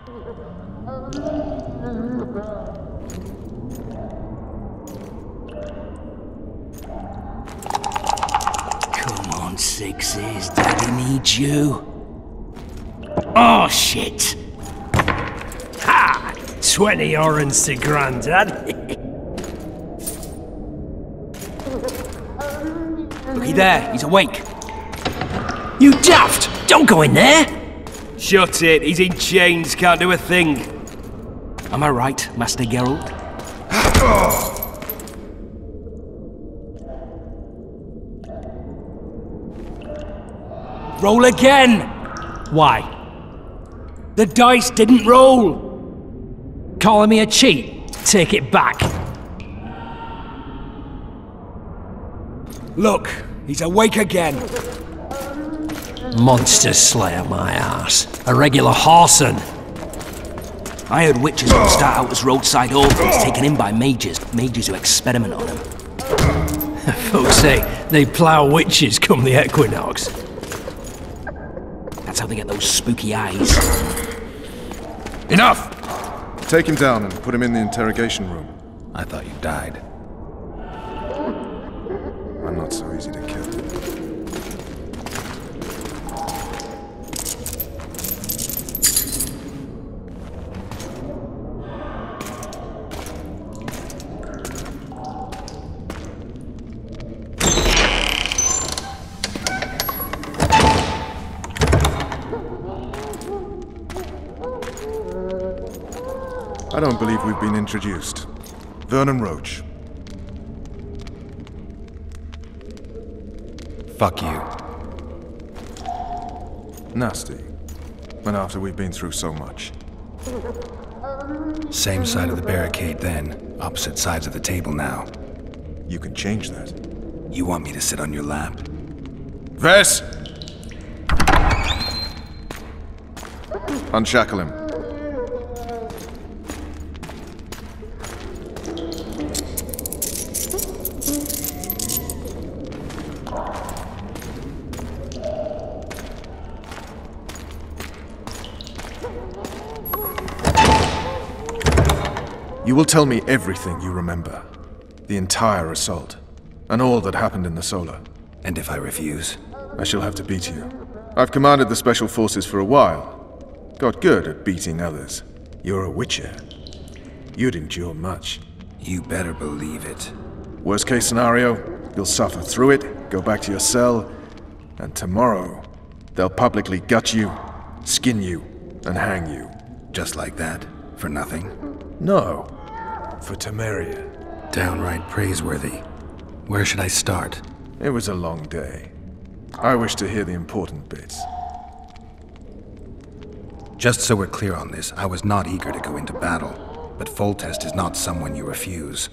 Come on, Sixes. Daddy needs you. Oh, shit. Ha! 20 orens to Grandad. Looky there, he's awake. You daft! Don't go in there! Shut it, he's in chains, can't do a thing. Am I right, Master Geralt? Roll again! Why? The dice didn't roll! Calling me a cheat? Take it back. Look, he's awake again. Monster slayer, my ass. A regular whoreson. I heard witches would start out as roadside orphans taken in by mages who experiment on them. Folks say they plough witches come the equinox. That's how they get those spooky eyes. Enough! Take him down and put him in the interrogation room. I thought you died. I'm not so easy to kill. I don't believe we've been introduced. Vernon Roach. Fuck you. Nasty. But after we've been through so much. Same side of the barricade then, opposite sides of the table now. You can change that. You want me to sit on your lap? Ves! Unshackle him. You will tell me everything you remember. The entire assault. And all that happened in the Solar. And if I refuse? I shall have to beat you. I've commanded the Special Forces for a while. Got good at beating others. You're a witcher. You'd endure much. You better believe it. Worst case scenario, you'll suffer through it, go back to your cell, and tomorrow, they'll publicly gut you, skin you, and hang you. Just like that? For nothing? No. For Temeria. Downright praiseworthy. Where should I start? It was a long day. I wish to hear the important bits. Just so we're clear on this, I was not eager to go into battle, but Foltest is not someone you refuse.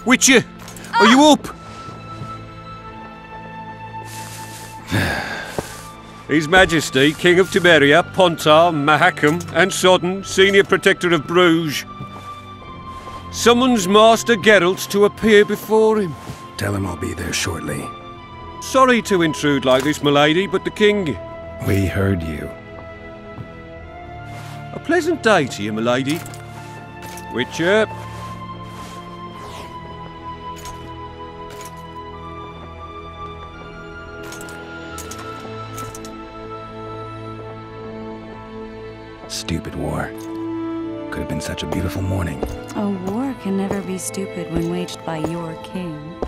Witcher, are you up? His Majesty, King of Temeria, Pontar, Mahakam, and Sodden, Senior Protector of Bruges, summons Master Geralt to appear before him. Tell him I'll be there shortly. Sorry to intrude like this, milady, but the King... We heard you. A pleasant day to you, milady. Witcher. Stupid war. Could have been such a beautiful morning. A war can never be stupid when waged by your king.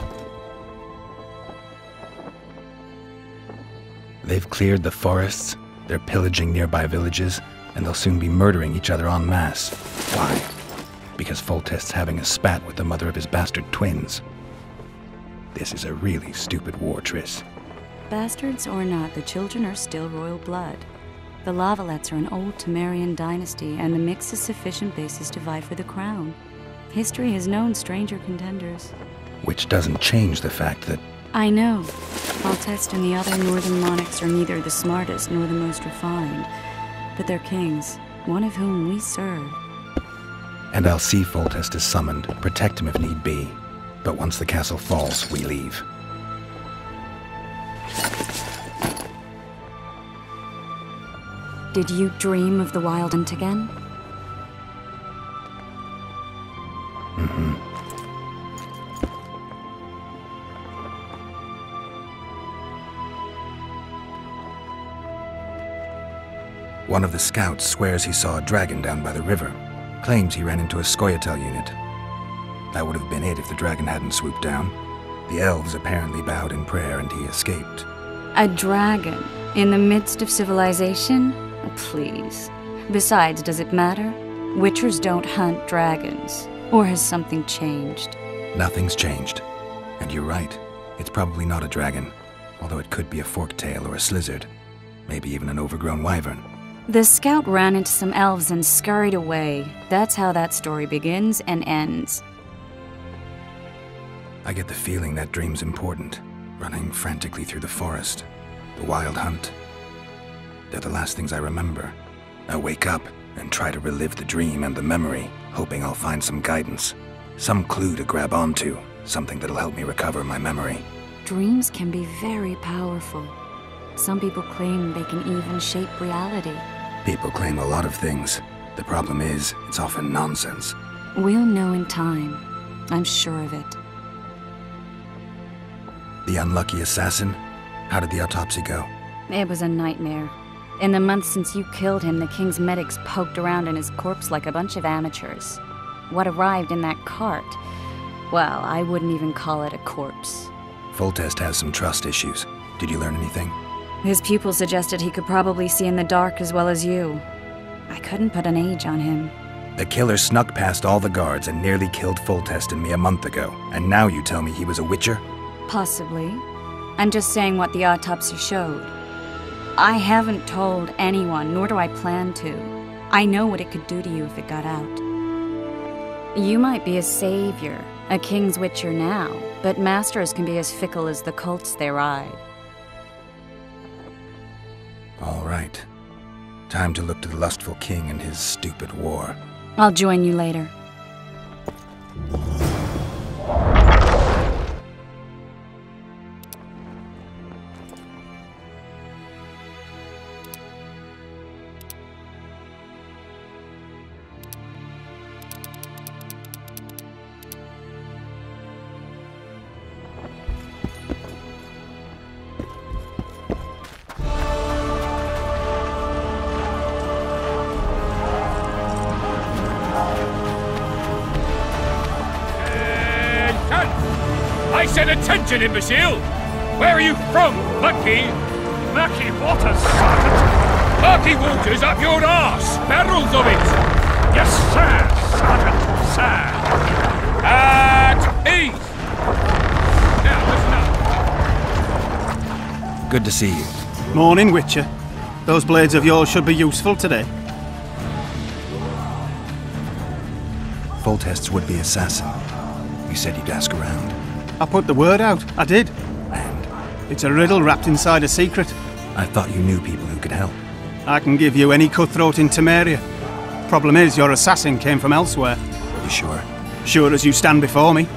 They've cleared the forests, they're pillaging nearby villages, and they'll soon be murdering each other en masse. Why? Because Foltest's having a spat with the mother of his bastard twins. This is a really stupid war, Triss. Bastards or not, the children are still royal blood. The La Valettes are an old Temerian dynasty, and the mix is sufficient basis to vie for the crown. History has known stranger contenders. Which doesn't change the fact that... I know. Foltest and the other northern monarchs are neither the smartest nor the most refined, but they're kings, one of whom we serve. And I'll see Foltest is summoned, protect him if need be. But once the castle falls, we leave. Did you dream of the wild hunt again? Mm-hmm. One of the scouts swears he saw a dragon down by the river. Claims he ran into a Scoia'tael unit. That would have been it if the dragon hadn't swooped down. The elves apparently bowed in prayer and he escaped. A dragon? In the midst of civilization? Please. Besides, does it matter? Witchers don't hunt dragons. Or has something changed? Nothing's changed. And you're right. It's probably not a dragon. Although it could be a forktail or a slizzard. Maybe even an overgrown wyvern. The scout ran into some elves and scurried away. That's how that story begins and ends. I get the feeling that dream's important. Running frantically through the forest. The wild hunt. They're the last things I remember. I wake up and try to relive the dream and the memory, hoping I'll find some guidance. Some clue to grab onto. Something that'll help me recover my memory. Dreams can be very powerful. Some people claim they can even shape reality. People claim a lot of things. The problem is, it's often nonsense. We'll know in time. I'm sure of it. The unlucky assassin? How did the autopsy go? It was a nightmare. In the months since you killed him, the king's medics poked around in his corpse like a bunch of amateurs. What arrived in that cart? Well, I wouldn't even call it a corpse. Foltest has some trust issues. Did you learn anything? His pupil suggested he could probably see in the dark as well as you. I couldn't put an age on him. The killer snuck past all the guards and nearly killed Foltest and me a month ago. And now you tell me he was a witcher? Possibly. I'm just saying what the autopsy showed. I haven't told anyone, nor do I plan to. I know what it could do to you if it got out. You might be a savior, a king's witcher now, but masters can be as fickle as the colts they ride. All right. Time to look to the lustful king and his stupid war. I'll join you later. I said attention, imbecile! Where are you from, Murky? Murky waters, Sergeant! Murky waters up your arse! Barrels of it! Yes, sir, Sergeant, sir! At ease! Now, listen up. Good to see you. Morning, Witcher. Those blades of yours should be useful today. Foltest's would-be assassin. You said you'd ask around. I put the word out. I did. And It's a riddle wrapped inside a secret. I thought you knew people who could help. I can give you any cutthroat in Temeria. Problem is, your assassin came from elsewhere. You sure? Sure as you stand before me.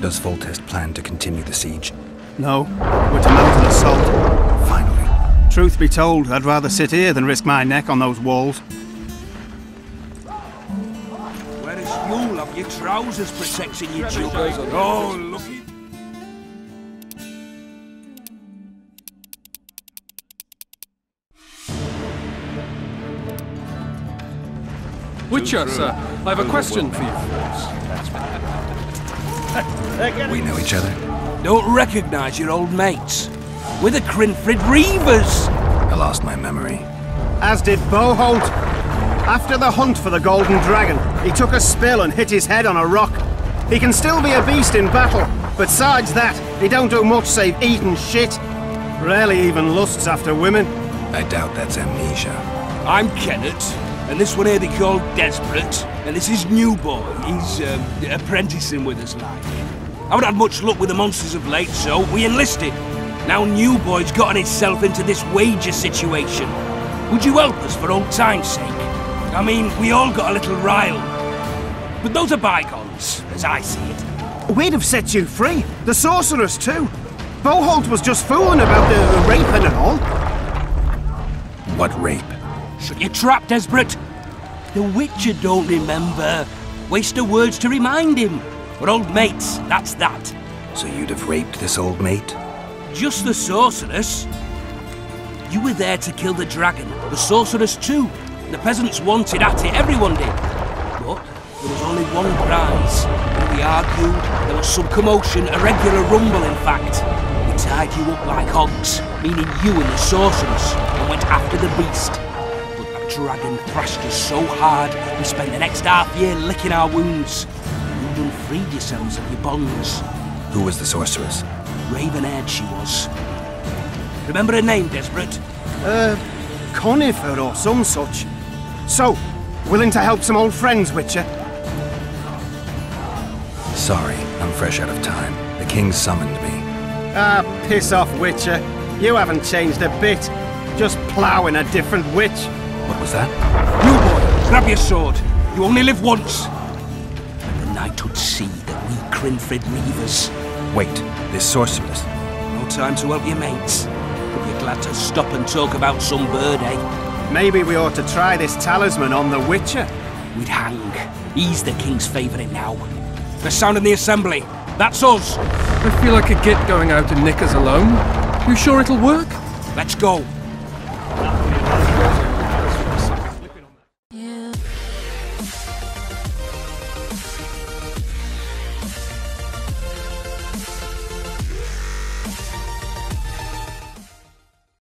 Does Foltest plan to continue the siege? No, we're to mount an assault. Finally. Truth be told, I'd rather sit here than risk my neck on those walls. Whereas you'll have your trousers protecting you, Joker. Oh, looky. Witcher, sir. I have a question for you. We know each other? Don't recognize your old mates. We're the Crinfrid Reavers! I lost my memory. As did Boholt. After the hunt for the Golden Dragon, he took a spill and hit his head on a rock. He can still be a beast in battle, but besides that, he don't do much save eat and shit. Rarely even lusts after women. I doubt that's amnesia. I'm Kenneth, and this one here they call Desperate, and this is New Boy. He's apprenticing with us, like. I haven't had much luck with the monsters of late, so we enlisted. Now New Boy's gotten himself into this wager situation. Would you help us for old time's sake? I mean, we all got a little riled. But those are bygones, as I see it. We'd have set you free. The sorceress, too. Boholt was just fooling about the raping and all. What rape? Shut your trap, Desperate. The Witcher don't remember. Waste of words to remind him. We're old mates, that's that. So you'd have raped this old mate? Just the sorceress? You were there to kill the dragon, the sorceress too. The peasants wanted at it, everyone did. But there was only one prize. We argued, there was some commotion, a regular rumble in fact. We tied you up like hogs, meaning you and the sorceress, and went after the beast. But that dragon thrashed us so hard, we spent the next half year licking our wounds. You'd unfreed yourselves of your bonds. Who was the sorceress? Raven-haired she was. Remember her name, Desperate? Conifer or some such. So, willing to help some old friends, Witcher? Sorry, I'm fresh out of time. The king summoned me. Ah, piss off, Witcher. You haven't changed a bit. Just ploughing a different witch. What was that? You boy, grab your sword. You only live once. And the night would see that we Crinfrid Reavers. Wait, this sorceress? No time to help your mates. But you're glad to stop and talk about some bird, eh? Maybe we ought to try this talisman on the Witcher. We'd hang. He's the king's favourite now. The sound in the assembly. That's us. I feel like a git going out in knickers alone. You sure it'll work? Let's go.